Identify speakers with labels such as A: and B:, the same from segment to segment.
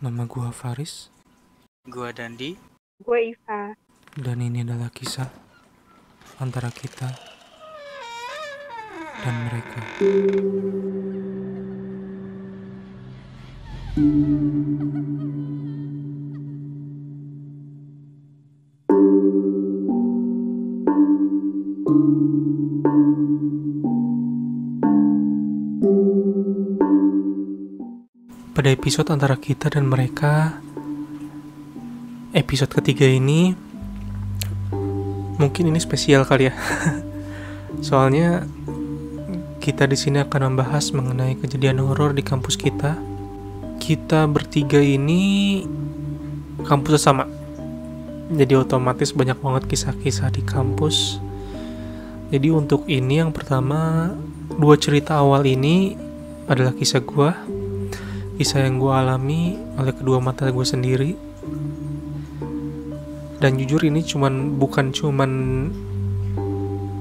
A: Nama gua Faris.
B: Gua Dandi.
C: Gue Iva.
A: Dan ini adalah kisah antara kita dan mereka. Pada episode antara kita dan mereka, episode ketiga ini mungkin ini spesial kali ya. Soalnya kita di sini akan membahas mengenai kejadian horor di kampus kita. Kita bertiga ini kampusnya sama. Jadi otomatis banyak banget kisah-kisah di kampus. Jadi untuk ini yang pertama, 2 cerita awal ini adalah kisah gua. Kisah yang gue alami oleh kedua mata gue sendiri. Dan jujur ini bukan cuman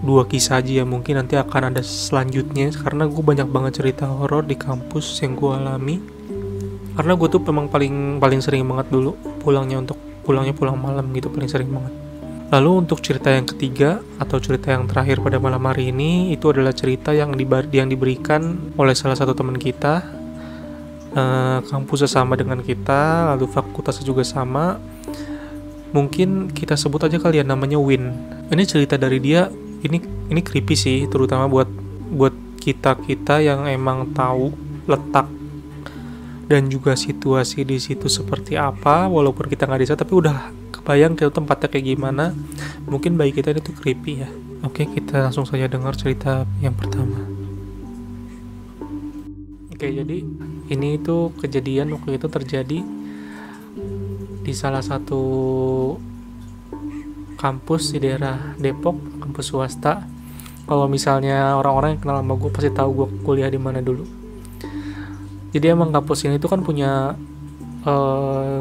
A: 2 kisah aja ya, mungkin nanti akan ada selanjutnya. Karena gue banyak banget cerita horor di kampus yang gue alami. Karena gue tuh memang paling sering banget dulu pulangnya pulang malam gitu, paling sering banget. Lalu untuk cerita yang ketiga atau cerita yang terakhir pada malam hari ini, itu adalah cerita yang diberikan oleh salah satu teman kita. Kampusnya sama dengan kita, lalu fakultasnya juga sama. Mungkin kita sebut aja kalian namanya Win. Ini cerita dari dia, ini creepy sih, terutama buat kita yang emang tahu letak dan juga situasi di situ seperti apa. Walaupun kita nggak di sana, tapi udah kebayang ke tempatnya kayak gimana. Mungkin bagi kita itu creepy ya. Oke, kita langsung saja dengar cerita yang pertama. Oke, jadi ini itu kejadian waktu itu terjadi di salah satu kampus di daerah Depok, kampus swasta. Kalau misalnya orang-orang yang kenal sama gue pasti tahu gue kuliah di mana dulu. Jadi emang kampus ini tuh kan punya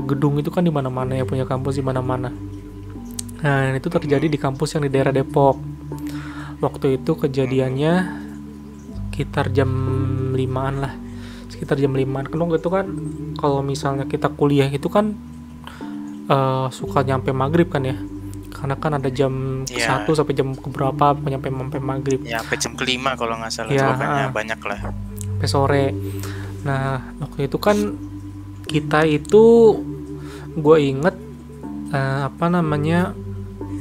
A: gedung itu kan di mana-mana ya, punya kampus di mana-mana. Nah, itu terjadi di kampus yang di daerah Depok. Waktu itu kejadiannya sekitar jam 5-an lah. Sekitar jam 5-an. Kan waktu itu kan kalau misalnya kita kuliah itu kan suka nyampe maghrib kan ya. Karena kan ada jam 1 sampai jam keberapa nyampe maghrib. Ya,
B: sampai jam ke-5 kalau nggak salah. Ya, banyak lah.
A: Sampai sore. Nah, waktu itu kan kita itu, gue inget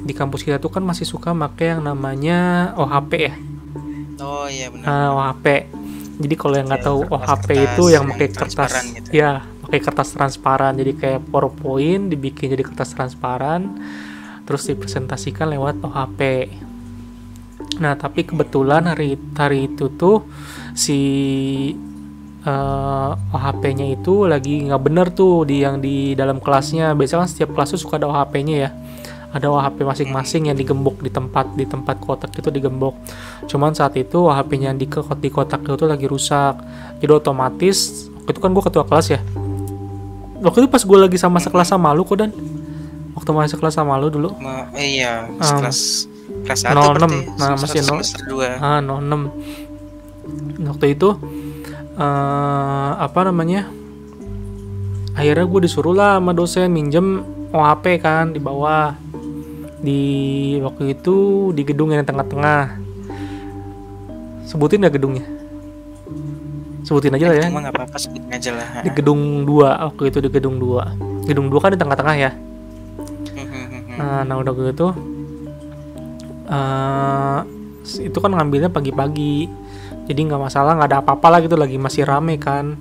A: di kampus kita tuh kan masih suka pakai yang namanya OHP ya.
B: Oh iya benar.
A: OHP. Jadi kalau yang nggak tahu OHP itu yang pakai kertas gitu. Ya, pakai kertas transparan. Jadi kayak PowerPoint dibikin jadi kertas transparan, terus dipresentasikan lewat OHP. Nah, tapi kebetulan hari itu tuh si OHP-nya itu lagi nggak bener tuh yang di dalam kelasnya. Biasanya kan setiap kelas tuh suka ada OHP-nya ya. Ada OHP masing-masing yang digembok di tempat kotak itu digembok. Cuman saat itu OHP-nya di kotak itu lagi rusak. Jadi otomatis waktu itu kan gue ketua kelas ya. Waktu itu pas gue lagi sama sekelas sama lu kok, Dan. Waktu masih sekelas sama lu dulu.
B: Iya, kelas 1
A: 06. Nah, masih
B: semester 2.
A: 06. Waktu itu akhirnya gue disuruh lah sama dosen minjem OHP kan di bawah. Di waktu itu di gedung yang tengah-tengah. Sebutin gak gedungnya? Sebutin aja lah ya.
B: Cuma gak apa-apa, sebutin aja lah.
A: Di gedung 2, waktu itu di gedung 2. Gedung 2 kan di tengah-tengah ya. Nah udah gitu itu kan ngambilnya pagi-pagi. Jadi gak masalah, gak ada apa-apa lah gitu, lagi masih rame kan.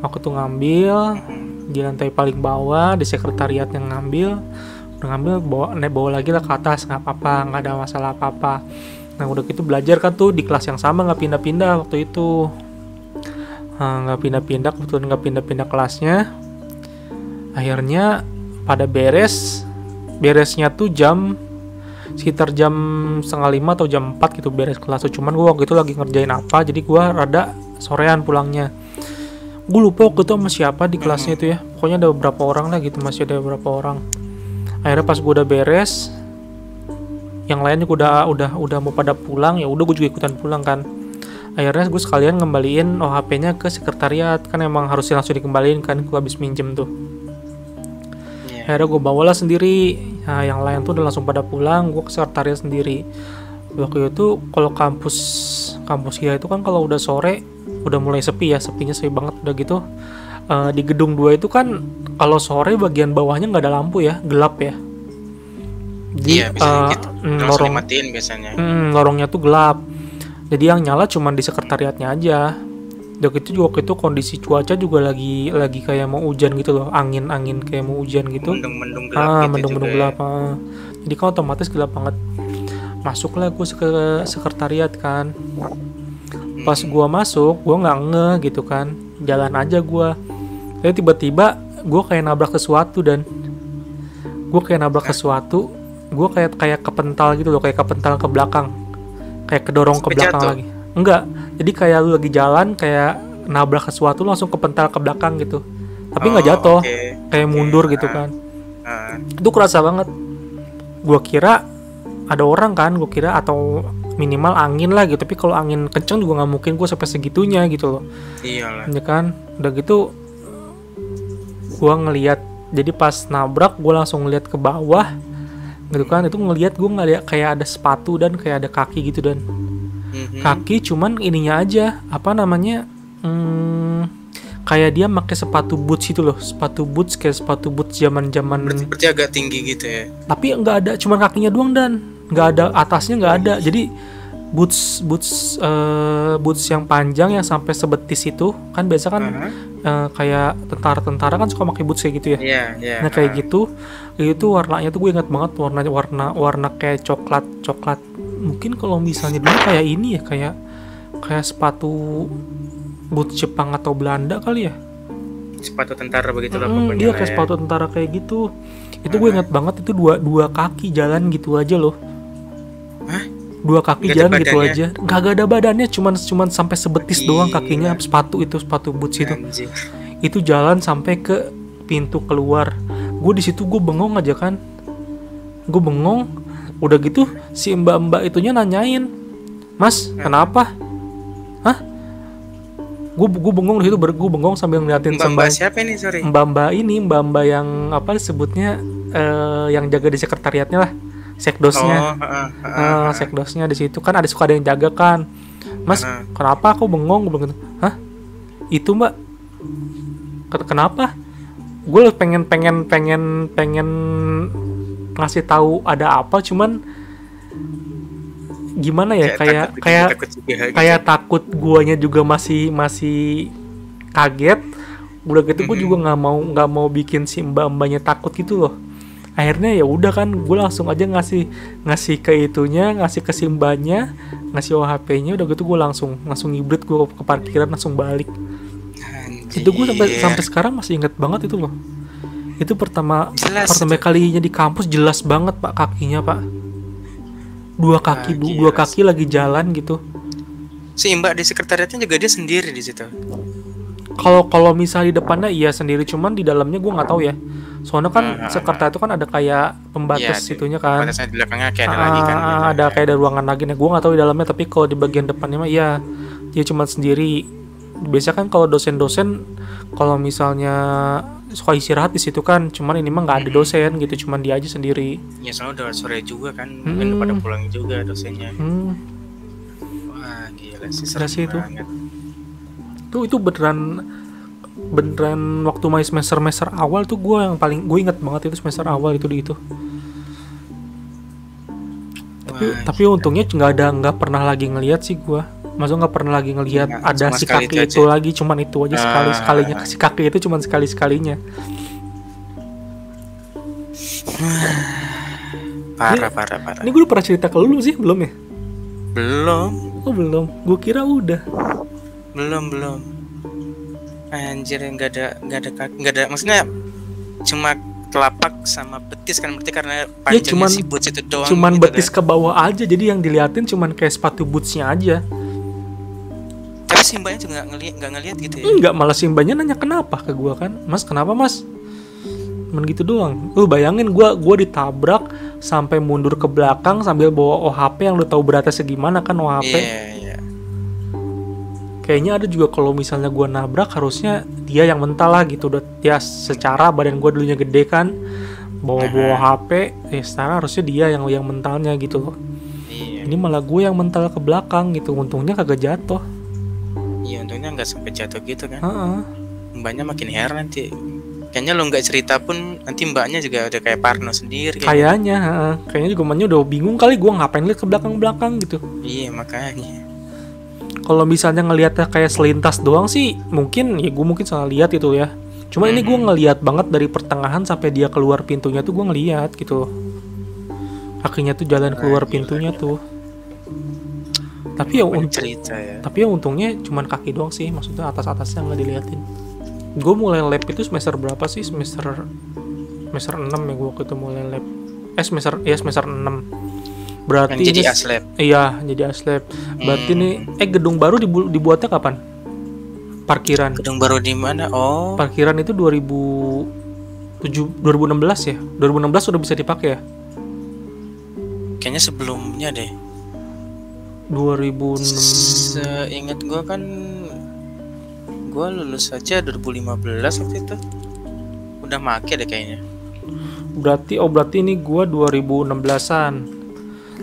A: Aku tuh ngambil di lantai paling bawah, di sekretariat yang ngambil bawa lagi lah ke atas, nggak apa-apa, nggak ada masalah apa-apa. Nah udah gitu belajar kan tuh di kelas yang sama, nggak pindah-pindah waktu itu. Nggak pindah-pindah kelasnya. Akhirnya pada beresnya tuh sekitar jam 4:30 atau jam 4 gitu beres kelas. Cuman gue waktu itu lagi ngerjain apa, jadi gue rada sorean pulangnya. Gue lupa waktu itu sama siapa di kelasnya itu ya. Pokoknya ada beberapa orang lah gitu, masih ada beberapa orang. Akhirnya pas gue udah beres, yang lainnya udah mau pada pulang, ya udah gue juga ikutan pulang kan. Akhirnya gue sekalian ngembaliin OHP-nya ke sekretariat, kan emang harusnya langsung dikembaliin kan, gue habis minjem tuh. Akhirnya gue bawalah sendiri. Nah, yang lain tuh udah langsung pada pulang, gue ke sekretariat sendiri. Waktu itu kalau kampus kita itu kan kalau udah sore udah mulai sepi ya, sepinya sepi banget udah gitu. Di gedung 2 itu kan kalau sore bagian bawahnya nggak ada lampu ya, gelap ya.
B: Iya, bisa gitu. Lorong matiin biasanya.
A: Lorongnya tuh gelap. Jadi yang nyala cuma di sekretariatnya aja. Waktu itu kondisi cuaca juga lagi kayak mau hujan gitu loh, angin kayak mau hujan gitu.
B: Mendung gelap gitu.
A: Mendung gelap. Jadi kan otomatis gelap banget. Masuklah gue ke sekretariat kan. Pas gue masuk, gue nggak ngeh gitu kan, jalan aja gue. Tapi tiba-tiba gue kayak nabrak sesuatu gue kayak kepental gitu loh, kayak kepental ke belakang, kayak kedorong ke belakang lagi. Enggak, jadi kayak lu lagi jalan kayak nabrak sesuatu langsung kepental ke belakang gitu, tapi nggak jatuh, kayak mundur gitu kan. Itu kerasa banget. Gue kira ada orang kan, gue kira atau minimal angin lah gitu, tapi kalau angin kenceng juga nggak mungkin gue sampai segitunya gitu loh.
B: Iyalah.
A: Ya kan, udah gitu gue ngelihat, jadi pas nabrak gue langsung ngeliat ke bawah gitu kan. Itu ngelihat, gue ngeliat kayak ada sepatu dan kayak ada kaki gitu, dan kaki cuman ininya aja, apa namanya, kayak dia pakai sepatu boots itu loh, sepatu boots kayak sepatu boots zaman
B: berarti agak tinggi gitu ya,
A: tapi nggak ada, cuman kakinya doang dan nggak ada atasnya, nggak ada. Jadi boots yang panjang yang sampai sebetis itu kan biasa kan. Kayak tentara kan suka pakai boots kayak gitu ya. Nah kayak gitu, itu warnanya tuh gue ingat banget, warna kayak coklat. Mungkin kalau misalnya dulu kayak ini ya, kayak sepatu boots Jepang atau Belanda kali ya.
B: Sepatu tentara begitu lah pokoknya.
A: Dia kayak sepatu tentara kayak gitu. Itu gue ingat banget, itu dua kaki jalan gitu aja loh. Dua kaki gak jalan gitu aja, gak ada badannya, cuman sampai sebetis doang kakinya, sepatu boots itu. Itu jalan sampai ke pintu keluar. Gue di situ gue bengong aja kan, udah gitu si mbak itunya nanyain, "Mas, kenapa?" Hah? Gue bengong di situ, gue bengong sambil ngeliatin
B: mbak siapa ini, sorry?
A: Mbak yang apa disebutnya, yang jaga di sekretariatnya lah. Sekdosnya, sekdosnya di situ kan suka ada yang jaga kan. "Mas, kenapa?" Aku bengong, "Hah? Itu Mbak, kenapa?" Gue pengen ngasih tahu ada apa, cuman gimana ya, kayak takut, guanya juga masih kaget. Udah gitu gue juga nggak mau bikin si mbaknya takut gitu loh. Akhirnya ya udah kan, gue langsung aja ngasih ke itunya, ngasih ke simbanya, ngasih OHP-nya. Udah gitu gue langsung ngibrit, gue ke parkiran langsung balik. Anjir. Itu gue sampai sekarang masih inget banget itu loh. Itu pertama kalinya di kampus, jelas banget Pak kakinya Pak. Dua kaki lagi jalan gitu.
B: Si mbak di sekretariatnya juga dia sendiri di situ.
A: Kalau misalnya di depannya iya sendiri, cuman di dalamnya gue nggak tahu ya. Soalnya kan sekretariat itu kan ada kayak pembatas itunya kan.
B: Pembatasnya di belakangnya kayak ada lagi kan.
A: Ada kayak ada ruangan lagi nih. Gue nggak tahu di dalamnya, tapi kalau di bagian depannya mah iya, dia cuma sendiri. Biasa kan kalau dosen-dosen kalau misalnya suka istirahat di situ kan, cuman ini mah nggak ada dosen gitu, cuman dia aja sendiri.
B: Ya soalnya udah sore juga kan, mungkin pada pulang juga dosennya. Wah gila sih, serem banget.
A: Itu beneran waktu main semester awal tuh gue inget banget itu semester awal itu di itu. Tapi untungnya nggak pernah lagi ngelihat sih gue. Maksudnya nggak pernah lagi ngelihat ada si kaki itu lagi, cuman itu aja sekalinya si kaki itu cuman sekalinya.
B: Parah.
A: Ini gue udah pernah cerita ke lu sih, belum ya?
B: Belum.
A: Oh belum, gue kira udah.
B: Belum. Anjir, nggak ada, maksudnya cuma telapak sama betis kan, berarti karena panjangnya si boots itu doang.
A: Cuman
B: gitu
A: betis kan? Ke bawah aja, jadi yang diliatin cuman kayak sepatu bootsnya aja.
B: Tapi simbanya juga nggak ngeliat gitu ya?
A: Enggak, malah simbanya nanya kenapa ke gue kan, "Mas, kenapa Mas?" Cuman gitu doang. Lu bayangin gue ditabrak sampai mundur ke belakang sambil bawa OHP yang lu tahu beratnya segimana kan OHP.
B: Iya.
A: kayaknya ada juga kalau misalnya gue nabrak harusnya dia yang mental lah gitu. Udah ya secara badan gue dulunya gede kan, bawa HP, sekarang harusnya dia yang mentalnya gitu loh.
B: Iya.
A: Ini malah gue yang mental ke belakang gitu, untungnya kagak jatuh.
B: Iya, untungnya nggak sampai jatuh gitu kan. Mbaknya makin heran nanti. Kayaknya lo nggak cerita pun nanti mbaknya juga udah kayak parno sendiri.
A: Kayaknya juga mbaknya udah bingung kali gue ngapain lihat ke belakang gitu.
B: Iya makanya.
A: Kalau misalnya ngelihatnya kayak selintas doang sih, mungkin ya gue mungkin salah lihat itu ya. Cuma ini gue ngelihat banget dari pertengahan sampai dia keluar pintunya tuh gue ngelihat gitu. Kakinya tuh jalan keluar pintunya tuh. Tapi ya, tapi ya untungnya cuman kaki doang sih, maksudnya atas-atasnya nggak diliatin. Gue mulai lab itu semester berapa sih? Semester 6 ya gue waktu itu mulai lab. Semester 6. Berarti
B: jadi aslab.
A: Iya, jadi aslab. Berarti nih gedung baru dibuatnya kapan? Parkiran.
B: Gedung baru di mana? Oh.
A: Parkiran itu 2016 ya. 2016 udah bisa dipakai ya?
B: Kayaknya sebelumnya deh.
A: 2006.
B: Seingat gua kan gua lulus aja 2015 waktu itu. Udah make deh kayaknya. Berarti
A: ini gua 2016-an.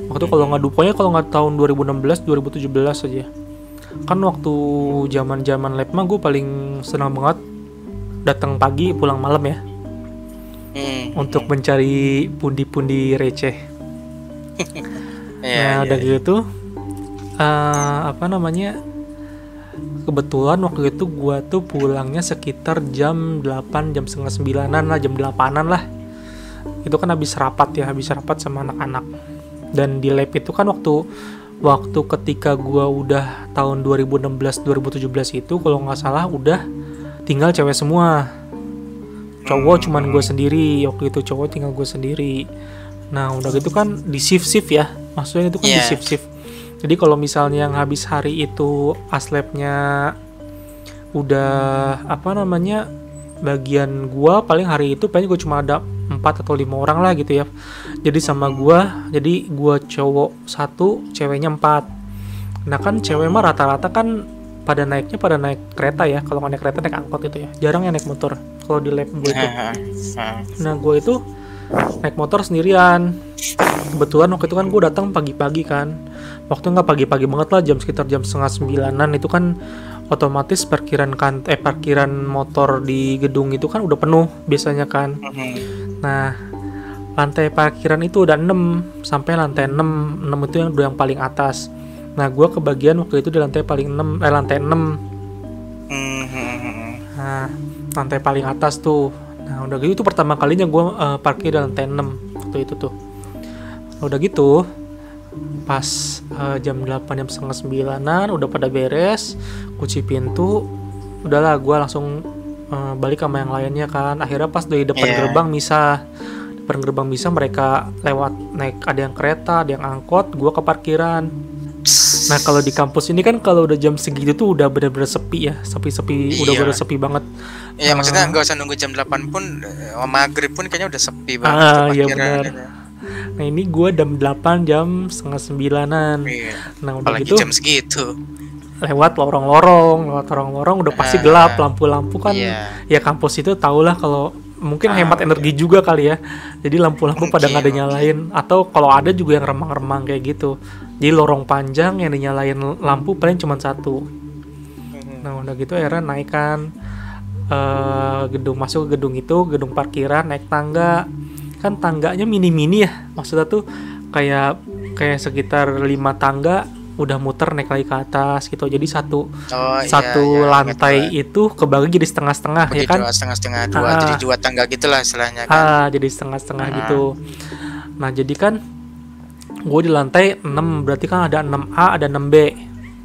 A: Waktu kalau nggak tahun 2016, 2017 aja. Kan waktu zaman lab mah gue paling senang banget datang pagi pulang malam ya. Untuk mencari pundi-pundi receh. Udah gitu kebetulan waktu itu gue tuh pulangnya sekitar jam 8, jam setengah 9-an lah, jam 8-an lah. Itu kan habis rapat sama anak-anak. Dan di lab itu kan waktu ketika gua udah tahun 2016-2017 itu kalau nggak salah udah tinggal cewek semua. Cowok cuman gue sendiri waktu itu, cowok tinggal gue sendiri. Nah udah gitu kan di shift ya, maksudnya itu kan di shift. Jadi kalau misalnya yang habis hari itu aslabnya udah bagian gua paling hari itu paling gue cuma ada 4 atau 5 orang lah gitu ya. Jadi sama gua cowok 1, ceweknya 4. Nah kan cewek mah rata-rata kan pada naik kereta ya. Kalau nggak naik kereta naik angkot gitu ya. Jarang yang naik motor kalau di lab gue itu. Nah gue itu naik motor sendirian. Kebetulan waktu itu kan gue datang pagi-pagi kan. Waktu nggak pagi-pagi banget lah, sekitar jam setengah 9-an itu kan otomatis parkiran motor di gedung itu kan udah penuh biasanya kan. Nah lantai parkiran itu udah 6 sampai lantai 6 itu yang paling atas. Nah gue kebagian waktu itu di lantai 6. Nah lantai paling atas tuh. Nah udah gitu pertama kalinya gue parkir di lantai 6 waktu itu tuh. Udah gitu pas jam 8, jam setengah 9-an udah pada beres, kunci pintu, udahlah gue langsung balik sama yang lainnya kan. Akhirnya pas dari depan gerbang misah mereka lewat naik, ada yang kereta, ada yang angkot, gue ke parkiran. Nah kalau di kampus ini kan kalau udah jam segitu tuh udah bener-bener sepi ya, sepi-sepi, udah bener sepi banget.
B: Iya maksudnya nggak usah nunggu jam 8 pun, maghrib pun kayaknya udah sepi banget.
A: Iya benar. Nah ini gue jam 8, jam setengah 9-an. Nah udah
B: apalagi
A: gitu
B: jam segitu
A: lewat lorong-lorong udah pasti gelap, lampu-lampu kan. Ya kampus itu tau lah kalau mungkin hemat energi juga kali ya. Jadi lampu-lampu pada nggak ada nyalain, atau kalau ada juga yang remang-remang kayak gitu. Jadi lorong panjang yang dinyalain lampu paling cuma 1. Nah udah gitu akhirnya naik kan masuk ke gedung itu, gedung parkiran, naik tangga. Kan tangganya mini-mini ya, maksudnya tuh kayak sekitar 5 tangga udah muter naik lagi ke atas gitu. Jadi satu lantai itu kebagi jadi setengah-setengah ya kan,
B: setengah-setengah dua, jadi 2 tangga gitulah istilahnya kan.
A: Jadi setengah-setengah gitu. Nah jadi kan gue di lantai 6, berarti kan ada 6A ada 6B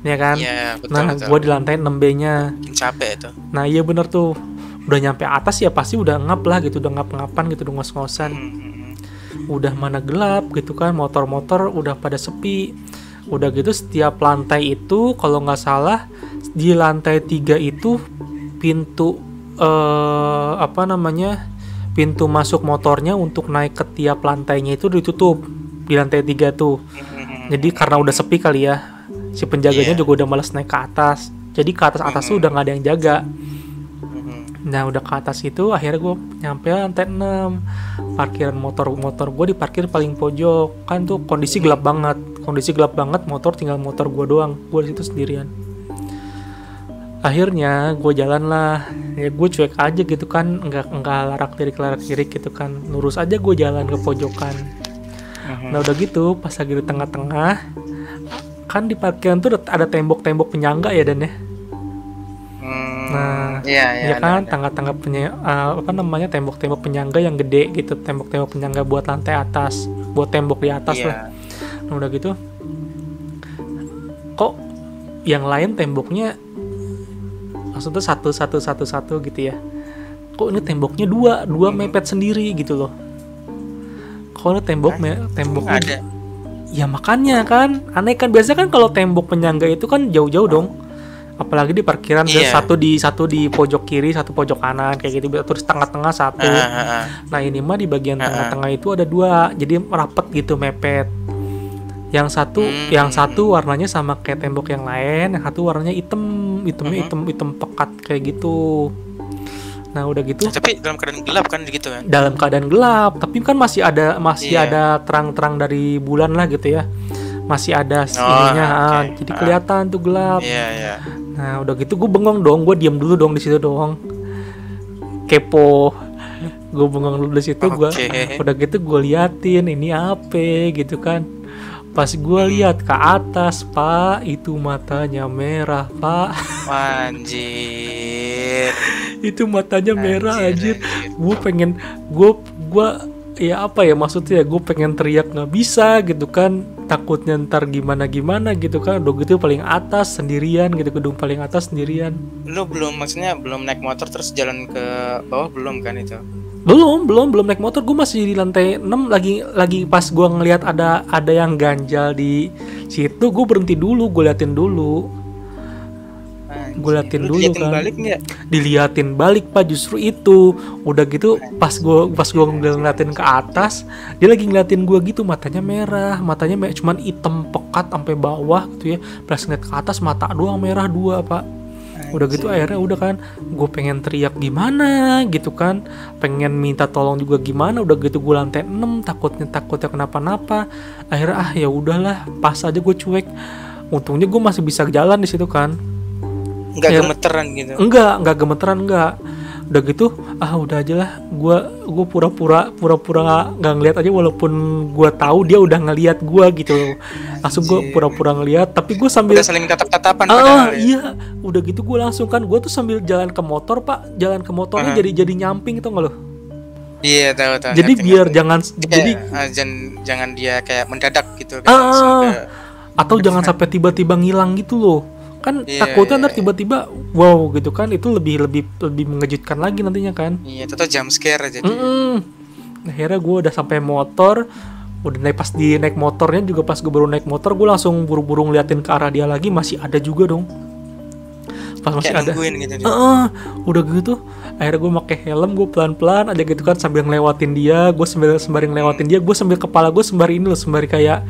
A: ya kan. Betul. Gue di lantai 6B-nya. Capek itu. Nah iya bener tuh, udah nyampe atas ya pasti udah ngap lah gitu, udah ngap-ngapan gitu, udah ngos-ngosan. Udah mana gelap gitu kan, motor-motor udah pada sepi. Udah gitu setiap lantai itu kalau nggak salah di lantai 3 itu pintu pintu masuk motornya untuk naik ke tiap lantainya itu ditutup di lantai 3 tuh. Jadi karena udah sepi kali ya, si penjaganya juga udah malas naik ke atas. Jadi ke atas tuh udah nggak ada yang jaga. Nah udah ke atas itu akhirnya gue nyampe lantai 6. Parkiran motor gue diparkir paling pojok. Kan tuh kondisi gelap banget, motor tinggal motor gue doang, gue di situ sendirian. Akhirnya gue jalan lah, ya gue cuek aja gitu kan, nggak larak lirik gitu kan, lurus aja gue jalan ke pojokan. Nah udah gitu pas lagi di tengah-tengah kan di parkiran tuh ada tembok penyangga ya Dan ya. Nah, ya kan tangga-tangga tembok-tembok penyangga yang gede gitu, tembok-tembok penyangga buat lantai atas, buat tembok di atas lah. Nah udah gitu, kok yang lain temboknya maksudnya satu gitu ya? Kok ini temboknya dua mepet sendiri gitu loh? Kok ini temboknya
B: ada?
A: Ya makanya kan aneh kan, biasanya kan kalau tembok penyangga itu kan jauh-jauh dong. Apalagi di parkiran satu di pojok kiri, satu pojok kanan kayak gitu, terus tengah-tengah satu. Nah ini mah di bagian tengah-tengah itu ada 2, jadi rapet gitu, mepet. Yang satu warnanya sama kayak tembok yang lain, yang satu warnanya hitam pekat kayak gitu. Nah udah gitu.
B: Tapi dalam keadaan gelap kan gitu kan?
A: Dalam keadaan gelap, tapi kan masih ada terang-terang dari bulan lah gitu ya. Masih ada ininya, jadi kelihatan tuh gelap. Nah udah gitu gue bengong dong, gue diam dulu dong di situ dong, kepo. Gue bengong dulu di situ, gue udah gitu gue liatin ini apa gitu kan. Pas gue lihat ke atas, Pak, itu matanya merah, Pak.
B: Anjir.
A: Itu matanya merah, anjir. Gue pengen ya apa ya maksudnya, gue pengen teriak nggak bisa gitu kan, takutnya ntar gimana gitu kan. Udah gitu paling atas sendirian gitu, gedung paling atas sendirian.
B: Lu belum naik motor terus jalan ke bawah belum kan itu?
A: Belum naik motor, gue masih di lantai 6 lagi pas gue ngelihat ada yang ganjal di situ, gue berhenti dulu, gue liatin dulu. Kan
B: balik nggak?
A: Diliatin balik Pak, justru itu udah gitu pas gue ngeliatin ke atas, dia lagi ngeliatin gue gitu, matanya merah cuman hitam pekat sampai bawah gitu ya. Pas ngeliat ke atas mata doang merah 2 Pak. Udah gitu akhirnya udah kan gue pengen teriak gimana gitu kan, pengen minta tolong juga gimana. Udah gitu gue lantai 6 takutnya kenapa-napa. Akhirnya ya udahlah, pas aja gue cuek. Untungnya gue masih bisa jalan di situ kan.
B: Nggak gemeteran gitu?
A: Nggak gemeteran, nggak. Udah gitu, udah aja lah. Gue pura-pura nggak ngeliat aja, walaupun gue tahu dia udah ngeliat gue gitu. Langsung gue pura-pura ngeliat, tapi gue sambil
B: udah saling tatap-tatapan.
A: Iya, udah gitu gue langsung kan, gue tuh sambil jalan ke motor Pak, jalan ke motornya jadi nyamping itu nggak lo?
B: Iya tahu.
A: Jadi biar jangan dia kayak mendadak gitu. Atau jangan sampai tiba-tiba ngilang gitu loh. Kan takutnya ntar tiba-tiba wow gitu kan, itu lebih mengejutkan lagi nantinya kan.
B: Iya, itu jump scare aja.
A: Akhirnya gue udah sampai motor, udah naik motornya juga, pas gue baru naik motor gue langsung buru-buru ngeliatin ke arah dia lagi, masih ada juga dong. Pas masih ada. Gitu udah gitu, akhirnya gue pakai helm, gue pelan-pelan aja gitu kan sambil ngelewatin dia, gue sembari ngelewatin dia, gue sambil kepala gue sembari kayak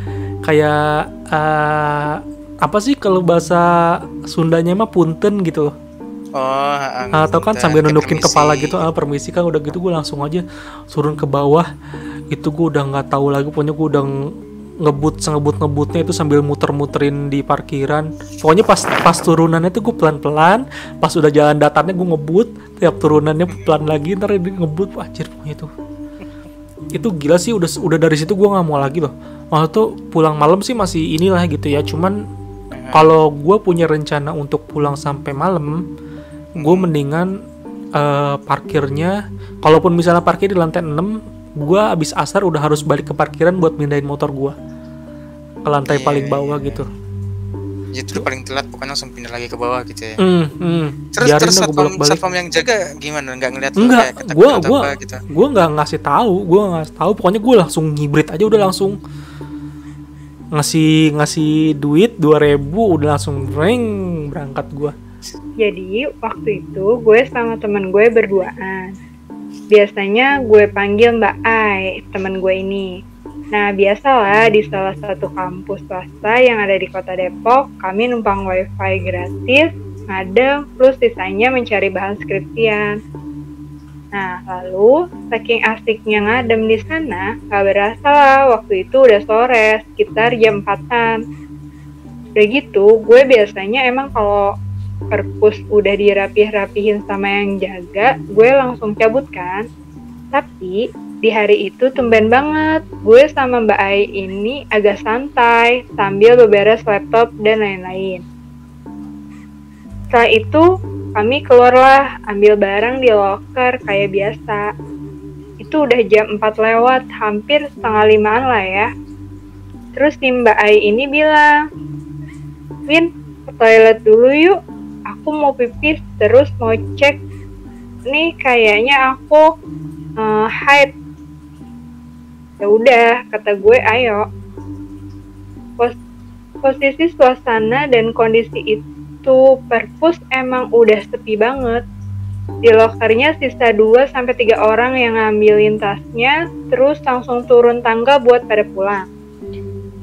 A: apa sih kalau bahasa Sundanya mah punten gitu loh. Atau kan sambil nundukin kepala gitu, permisi kan. Udah gitu gue langsung aja turun ke bawah. Itu gue udah nggak tahu lagi, pokoknya gue udah ngebutnya itu sambil muter-muterin di parkiran. Pokoknya pas turunannya tuh gue pelan-pelan, pas udah jalan datarnya gue ngebut, tiap turunannya pelan lagi, ntar dia ngebut. Anjir pokoknya itu gila sih. Udah dari situ gue nggak mau lagi loh. Maksudnya tuh pulang malam sih masih inilah gitu ya, cuman kalau gue punya rencana untuk pulang sampai malam, gue mendingan parkirnya, kalaupun misalnya parkir di lantai 6, gue abis asar udah harus balik ke parkiran buat mindahin motor gue ke lantai paling bawah gitu.
B: Jadi paling telat pokoknya langsung pindah lagi ke bawah gitu ya.
A: Terus
B: satpam yang jaga gimana? Nggak ngeliat?
A: Enggak, gue nggak ngasih tahu. Pokoknya gue langsung ngibrit aja, udah langsung ngasih duit 2.000, udah langsung berangkat gue.
C: Jadi waktu itu gue sama temen gue berduaan. Biasanya gue panggil Mbak Ai, temen gue ini. Nah biasalah di salah satu kampus swasta yang ada di kota Depok, kami numpang wifi gratis ngadem, plus sisanya mencari bahan skripsian. Nah, lalu saking asiknya ngadem di sana, gak berasa lah waktu itu udah sore, sekitar jam 4-an. Udah gitu, gue biasanya emang kalau perpus udah dirapih-rapihin sama yang jaga, gue langsung cabut kan. Tapi di hari itu tumben banget, gue sama Mbak Ai ini agak santai sambil beberes laptop dan lain-lain. Setelah itu, kami keluarlah ambil barang di loker kayak biasa. Itu udah jam 4 lewat, hampir setengah 5-an lah ya. Terus si Mbak Ai ini bilang, Win, ke toilet dulu yuk. Aku mau pipis, terus mau cek. Nih kayaknya aku haid. Ya udah, kata gue, ayo. Posisi suasana dan kondisi itu perpus emang udah sepi banget. Di lokernya sisa 2-3 orang yang ngambilin tasnya, terus langsung turun tangga buat pada pulang.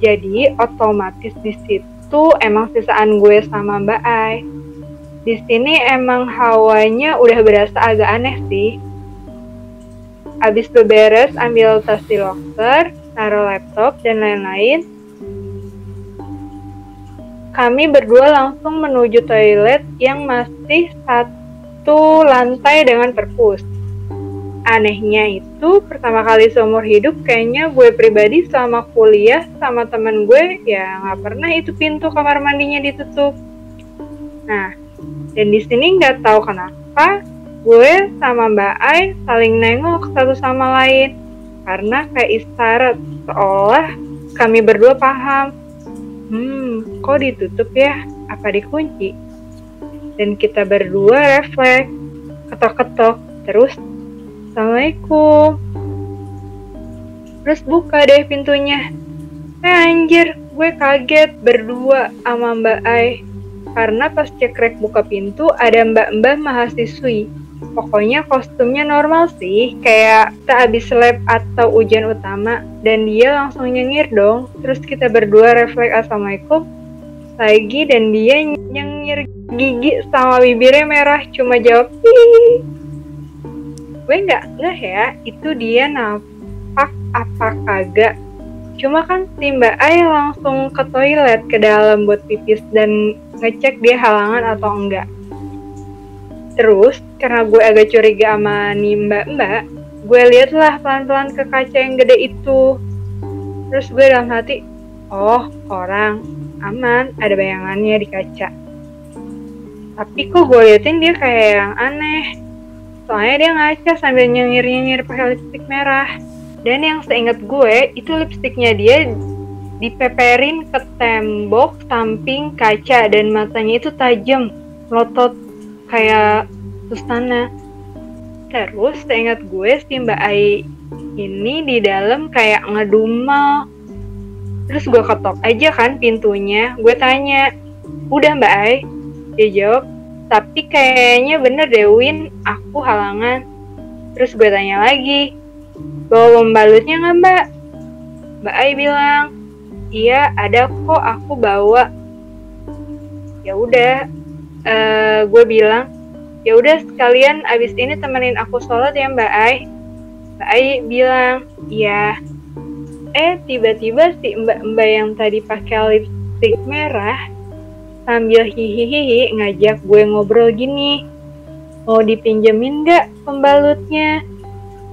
C: Jadi otomatis di situ emang sisaan gue sama Mbak Ai. Di sini emang hawanya udah berasa agak aneh sih. Abis beberes, ambil tas di loker, taruh laptop dan lain-lain. Kami berdua langsung menuju toilet yang masih satu lantai dengan perpus. Anehnya itu pertama kali seumur hidup kayaknya gue pribadi selama kuliah sama temen gue ya nggak pernah itu pintu kamar mandinya ditutup. Nah, dan di sini nggak tahu kenapa gue sama Mbak Ai saling nengok satu sama lain karena kayak isyarat seolah kami berdua paham. Kok ditutup ya? Apa dikunci? Dan kita berdua refleks, ketok-ketok, terus Assalamualaikum. Terus buka deh pintunya. Anjir, gue kaget berdua sama Mbak Ai. Karena pas cekrek buka pintu ada mbak-mbak mahasiswi. Pokoknya kostumnya normal sih, kayak tak habis lab atau ujian utama. Dan dia langsung nyengir dong. Terus kita berdua refleks Assalamualaikum lagi dan dia nyengir gigi sama bibirnya merah cuma jawab hihihi. Gue nggak ngeh ya itu dia napak apa kagak. Cuma kan si Mbak Ai langsung ke toilet ke dalam buat pipis dan ngecek dia halangan atau enggak. Terus karena gue agak curiga sama nih mbak-mbak, gue liatlah pelan-pelan ke kaca yang gede itu. Terus gue dalam hati, oh orang, aman, ada bayangannya di kaca. Tapi kok gue liatin dia kayak yang aneh. Soalnya dia ngaca sambil nyengir-nyengir pakai lipstik merah. Dan yang seingat gue, itu lipstiknya dia dipeperin ke tembok samping kaca dan matanya itu tajam, melotot kayak Susana. Terus seingat gue si Mbak Ai ini di dalam kayak ngedumel. Terus gue ketok aja kan pintunya, gue tanya, udah Mbak Ai? Dia jawab, tapi kayaknya bener deh Win, aku halangan. Terus gue tanya lagi, bawa pembalutnya nggak Mbak? Mbak Ai bilang, iya ada kok aku bawa. Ya udah, gue bilang, ya udah sekalian abis ini temenin aku sholat ya Mbak Ai. Mbak Ai bilang, iya. Tiba-tiba si mbak-mbak yang tadi pakai lipstik merah sambil hihihi ngajak gue ngobrol gini, mau dipinjemin nggak pembalutnya?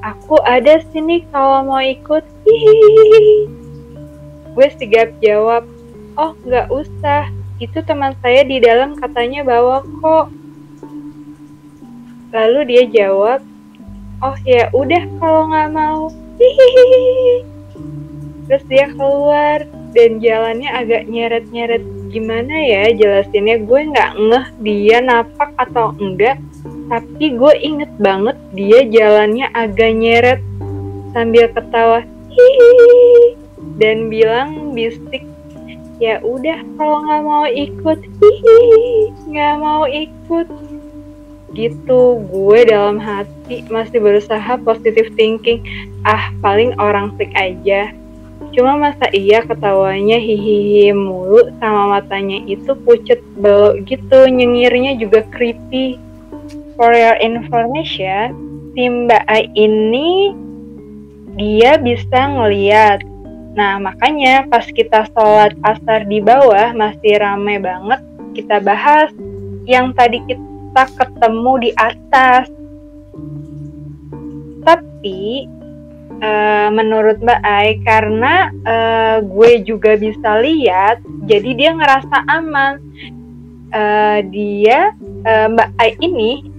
C: Aku ada sini kalau mau ikut. Hihihi. Gue sigap jawab, oh nggak usah, itu teman saya di dalam katanya bawa kok. Lalu dia jawab, oh ya udah kalau nggak mau. Hihihi. Terus dia keluar dan jalannya agak nyeret-nyeret. Gimana ya jelasinnya, gue nggak ngeh dia napak atau enggak, tapi gue inget banget dia jalannya agak nyeret sambil ketawa hihihi dan bilang bisik, ya udah kalau nggak mau ikut, hihihi nggak mau ikut. Gitu, gue dalam hati masih berusaha positive thinking, paling orang freak aja. Cuma masa iya ketawanya hihihi mulu sama matanya itu pucet belok gitu, nyengirnya juga creepy. For your information, si Mbak Ai ini dia bisa ngeliat. Nah makanya pas kita sholat asar di bawah masih rame banget kita bahas yang tadi kita ketemu di atas. Tapi menurut Mbak Ai karena gue juga bisa lihat, jadi dia ngerasa aman. Mbak Ai ini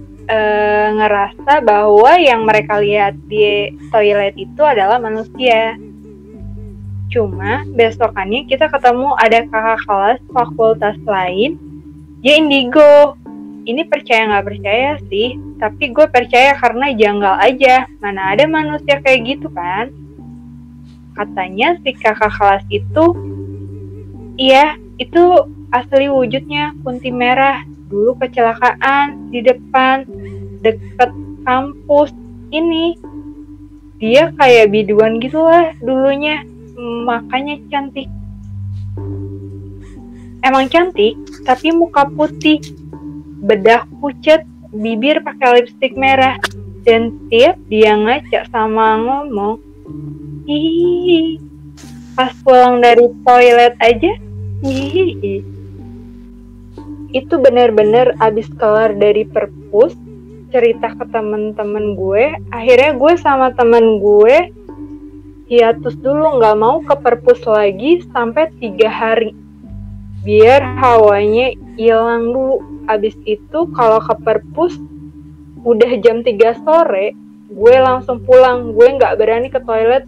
C: ngerasa bahwa yang mereka lihat di toilet itu adalah manusia. Cuma besokannya kita ketemu ada kakak kelas fakultas lain, dia indigo. Ini percaya nggak percaya sih, tapi gue percaya karena janggal aja. Mana ada manusia kayak gitu kan? Katanya si kakak kelas itu, iya itu asli wujudnya kunti merah. Dulu kecelakaan di depan deket kampus ini. Dia kayak biduan gitu lah dulunya, makanya cantik. Emang cantik, tapi muka putih, bedak pucet, bibir pakai lipstik merah, dan tiap dia ngaca sama ngomong, hihihi, pas pulang dari toilet aja, hihihi. Itu benar-benar abis kelar dari perpus, cerita ke temen-temen gue, akhirnya gue sama temen gue hiatus dulu, nggak mau ke perpus lagi sampai 3 hari, biar hawanya hilang dulu. Abis itu kalau ke perpus udah jam 3 sore gue langsung pulang, gue nggak berani ke toilet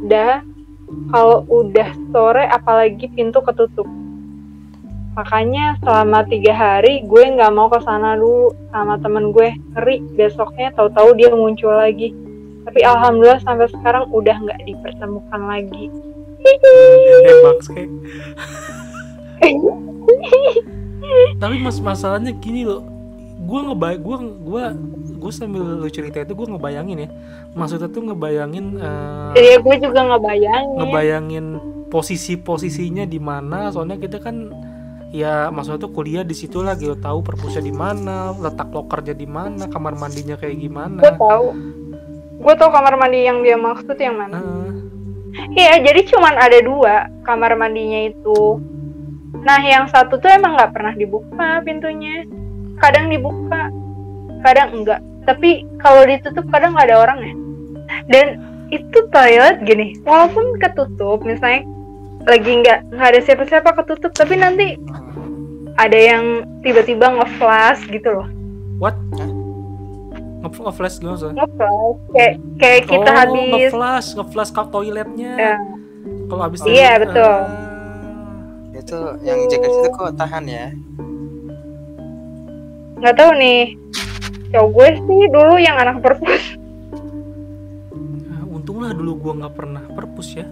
C: dah kalau udah sore, apalagi pintu ketutup. Makanya selama 3 hari gue nggak mau ke sana dulu sama temen gue, ngeri besoknya tahu-tahu dia muncul lagi. Tapi alhamdulillah sampai sekarang udah nggak dipertemukan lagi.
A: Baks kayak. Tapi masalahnya gini loh, gue sambil lu cerita itu gue ngebayangin ya, maksudnya tuh ngebayangin
C: iya gue juga ngebayangin
A: posisinya di mana, soalnya kita kan ya maksudnya tuh kuliah di situ lagi, lo tahu perpusnya di mana, letak lokernya di mana, kamar mandinya kayak gimana.
C: Gue tahu kamar mandi yang dia maksud yang mana. Iya, jadi cuman ada 2 kamar mandinya itu. Nah, yang satu tuh emang nggak pernah dibuka pintunya. Kadang dibuka, kadang enggak. Tapi kalau ditutup kadang nggak ada orangnya. Dan itu toilet gini, walaupun ketutup, misalnya lagi nggak ada siapa-siapa ketutup, tapi nanti ada yang tiba-tiba nge-flash gitu loh.
A: What? Nge-flash gimana?
C: Nge-flash, kayak kita habis
A: nge-flash ke toiletnya. Kalau habis
C: iya betul.
B: Itu yang jaga situ kok tahan ya?
C: Nggak tahu nih. Cowok gue sih dulu yang anak perpus.
A: Untunglah dulu gue nggak pernah perpus ya.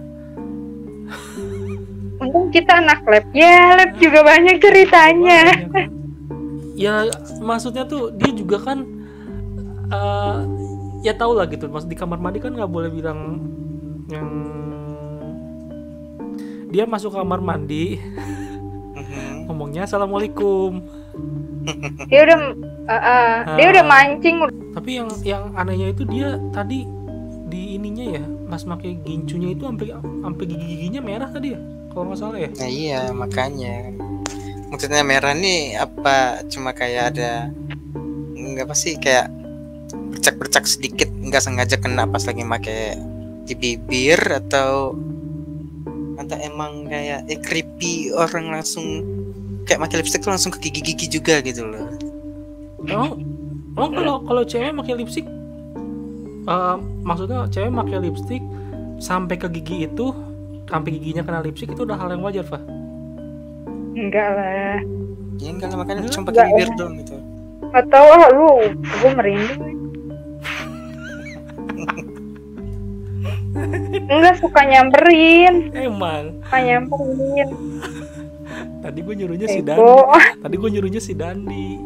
C: Untung kita anak lab. Ya lab juga banyak ceritanya.
A: Ya maksudnya tuh dia juga kan ya tau lah gitu. Maksud di kamar mandi kan nggak boleh bilang yang dia masuk kamar mandi ngomongnya assalamualaikum.
C: Dia udah mancing.
A: Tapi yang anehnya itu dia tadi di ininya ya, pas pakai gincunya itu sampai gigi-giginya merah tadi ya, kalau nggak salah ya.
B: Nah iya makanya. Maksudnya merah nih apa cuma kayak ada nggak pasti kayak bercak-bercak sedikit, nggak sengaja kena pas lagi pakai di bibir, atau emang kayak creepy orang langsung kayak pakai lipstick tuh langsung ke gigi-gigi juga gitu loh.
A: Kalau cewek pakai lipstick, maksudnya cewek pakai lipstick sampai ke gigi itu, sampai giginya kena lipstick, itu udah hal yang wajar, Fah?
C: Enggak lah.
B: Ya enggak lah, makanya cuma pakai bibir doang gitu.
C: Atau lu, gue merinding. Enggak suka nyamperin.
A: Emang.
C: Suka nyamperin.
A: Tadi gue nyuruhnya si Dandi.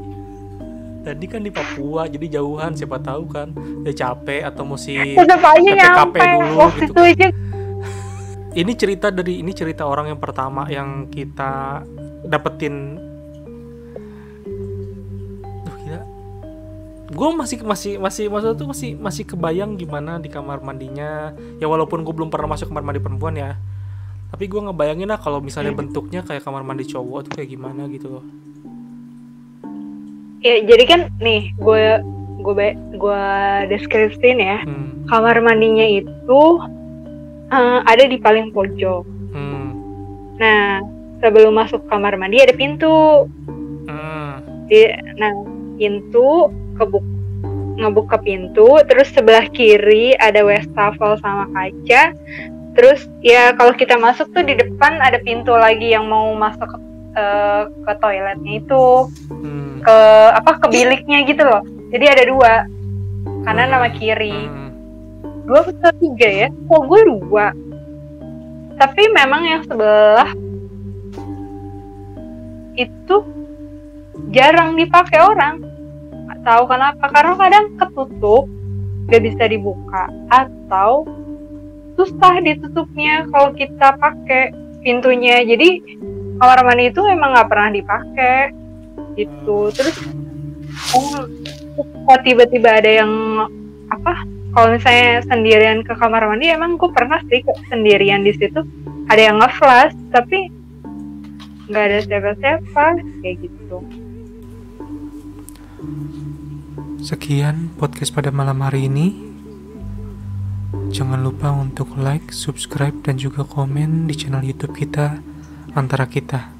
A: Dandi kan di Papua, jadi jauhan, siapa tahu kan dia capek atau mesti
C: tetap aja nyampe
A: dulu
C: waktu
A: gitu.
C: itu aja
A: ini cerita orang yang pertama yang kita dapetin. Duh, gila. Gue maksudnya tuh masih kebayang gimana di kamar mandinya. Ya walaupun gue belum pernah masuk kamar mandi perempuan ya, tapi gue ngebayangin lah kalau misalnya bentuknya kayak kamar mandi cowok tuh kayak gimana gitu loh.
C: Ya jadi kan nih gue deskripsiin ya. Kamar mandinya itu ada di paling pojok. Nah, sebelum masuk kamar mandi ada pintu. Nah, pintu ngebuka pintu, terus sebelah kiri ada wastafel sama kaca. Terus ya kalau kita masuk tuh di depan ada pintu lagi yang mau masuk ke toiletnya itu, ke biliknya gitu loh. Jadi ada 2, kanan sama kiri. 2 atau 3 ya? Kok gue 2. Tapi memang yang sebelah itu jarang dipakai orang. Gak tahu kenapa, karena kadang ketutup, gak bisa dibuka, atau susah ditutupnya kalau kita pakai pintunya. Jadi kamar mandi itu memang gak pernah dipakai gitu. Terus kok tiba-tiba ada yang kalau misalnya sendirian ke kamar mandi, emang gue pernah sih sendirian di situ, ada yang nge-flash tapi nggak ada siapa-siapa kayak gitu.
A: Sekian podcast pada malam hari ini. Jangan lupa untuk like, subscribe, dan juga komen di channel YouTube kita, Antara Kita.